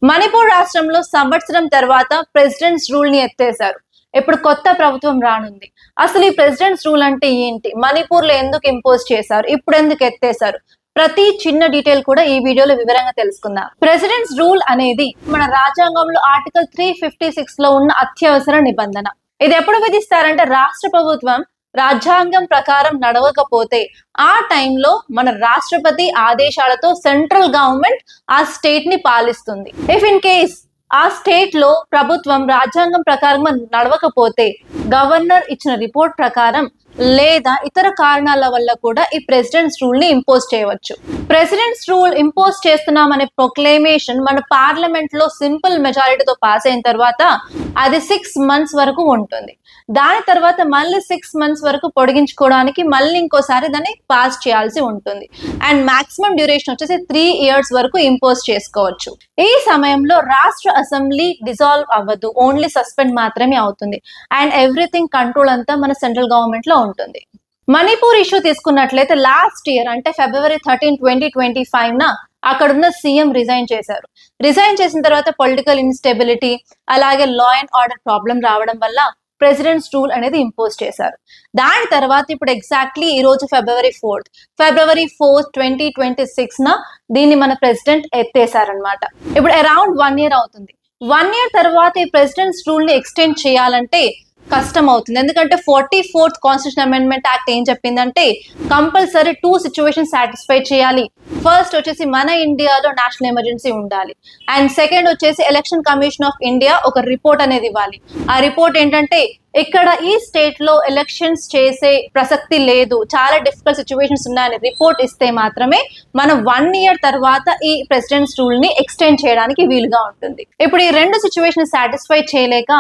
మణిపూర్ రాష్ట్రంలో సంవత్సరం తర్వాత ప్రెసిడెంట్స్ రూల్ ని ఎత్తేశారు. ఇప్పుడు కొత్త ప్రభుత్వం రానుంది. అసలు ఈ ప్రెసిడెంట్స్ రూల్ అంటే ఏంటి? మణిపూర్ లో ఎందుకు ఇంపోజ్ చేశారు? ఇప్పుడు ఎందుకు ఎత్తేశారు? ప్రతి చిన్న డీటెయిల్ కూడా ఈ వీడియోలో వివరంగా తెలుసుకుందాం. ప్రెసిడెంట్స్ రూల్ అనేది మన రాజ్యాంగంలో ఆర్టికల్ 356 లో ఉన్న అత్యవసర నిబంధన. ఇది ఎప్పుడు విధిస్తారంటే రాష్ట్ర ప్రభుత్వం రాజ్యాంగం ప్రకారం నడవకపోతే ఆ టైంలో మన రాష్ట్రపతి ఆదేశాలతో సెంట్రల్ గవర్నమెంట్ ఆ స్టేట్ ని పాలిస్తుంది. ఇఫ్ ఇన్ కేస్ ఆ స్టేట్ లో ప్రభుత్వం రాజ్యాంగం ప్రకారం నడవకపోతే గవర్నర్ ఇచ్చిన రిపోర్ట్ ప్రకారం లేదా ఇతర కారణాల వల్ల కూడా ఈ ప్రెసిడెంట్స్ రూల్ ని ఇంపోజ్ చేయవచ్చు. ప్రెసిడెంట్స్ రూల్ ఇంపోజ్ చేస్తున్నామనే ప్రొక్లేమేషన్ మన పార్లమెంట్ లో సింపుల్ మెజారిటీతో పాస్ అయిన తర్వాత అది 6 months వరకు ఉంటుంది. దాని తర్వాత మళ్ళీ 6 months వరకు పొడిగించుకోవడానికి మళ్ళీ ఇంకోసారి దాన్ని పాస్ చేయాల్సి ఉంటుంది. అండ్ మాక్సిమం డ్యూరేషన్ వచ్చేసి 3 years వరకు ఇంపోజ్ చేసుకోవచ్చు. ఈ సమయంలో రాష్ట్ర అసెంబ్లీ డిజాల్వ్ అవ్వదు, ఓన్లీ సస్పెండ్ మాత్రమే అవుతుంది. అండ్ ఎవ్రీథింగ్ కంట్రోల్ అంతా మన సెంట్రల్ గవర్నమెంట్ లో ఉంటుంది. మణిపూర్ ఇష్యూ తీసుకున్నట్లయితే లాస్ట్ ఇయర్ అంటే February 13, 2025 అక్కడున్న సీఎం రిజైన్ చేశారు. రిజైన్ చేసిన తర్వాత పొలిటికల్ ఇన్స్టెబిలిటీ అలాగే లా అండ్ ఆర్డర్ ప్రాబ్లం రావడం వల్ల ప్రెసిడెంట్స్ రూల్ అనేది ఇంపోజ్ చేశారు. దాని తర్వాత ఇప్పుడు ఎగ్జాక్ట్లీ ఈ రోజు February 4, 2026 దీన్ని మన ప్రెసిడెంట్ ఎత్తేసారనమాట. ఇప్పుడు అరౌండ్ 1 year అవుతుంది. 1 year తర్వాత ఈ ప్రెసిడెంట్స్ రూల్ ని ఎక్స్టెండ్ చేయాలంటే కష్టం అవుతుంది. ఎందుకంటే 44th కాన్స్టిట్యూషన్ అమెండ్మెంట్ యాక్ట్ ఏం చెప్పిందంటే కంపల్సరీ 2 situations సాటిస్ఫై చేయాలి. ఫస్ట్ వచ్చేసి మన ఇండియాలో నేషనల్ ఎమర్జెన్సీ ఉండాలి. అండ్ సెకండ్ వచ్చేసి ఎలక్షన్ కమిషన్ ఆఫ్ ఇండియా ఒక రిపోర్ట్ అనేది ఇవ్వాలి. ఆ రిపోర్ట్ ఏంటంటే ఇక్కడ ఈ స్టేట్ లో ఎలక్షన్స్ చేసే ప్రసక్తి లేదు, చాలా డిఫికల్ట్ సిచ్యువేషన్స్ ఉన్నాయని రిపోర్ట్ ఇస్తే మాత్రమే మనం 1 year తర్వాత ఈ ప్రెసిడెంట్స్ రూల్ ని ఎక్స్టెండ్ చేయడానికి వీలుగా ఉంటుంది. ఇప్పుడు ఈ 2 situations సాటిస్ఫై చేయలేక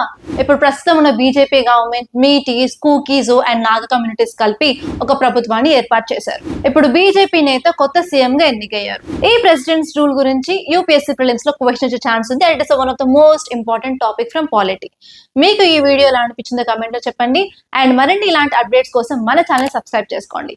ఇప్పుడు ప్రస్తుతం ఉన్న BJP government Meiteis, cookies and Naga communities కలిపి ఒక ప్రభుత్వాన్ని ఏర్పాటు చేశారు. ఇప్పుడు బీజేపీ నేత కొత్త సీఎం గా ఎన్నికయ్యారు. ఈ ప్రెసిడెంట్స్ రూల్ గురించి యూపీఎస్సీ ప్రిలిమ్స్ లో క్వశ్చన్ వచ్చే ఛాన్స్ ఉంది. It is one of the most important topic from polity. మీకు ఈ వీడియో ఎలా అనిపించిందో కమెంట్ లో చెప్పండి. అండ్ మరిన్ని ఇలాంటి అప్డేట్స్ కోసం మన ఛానల్ సబ్స్క్రైబ్ చేసుకోండి.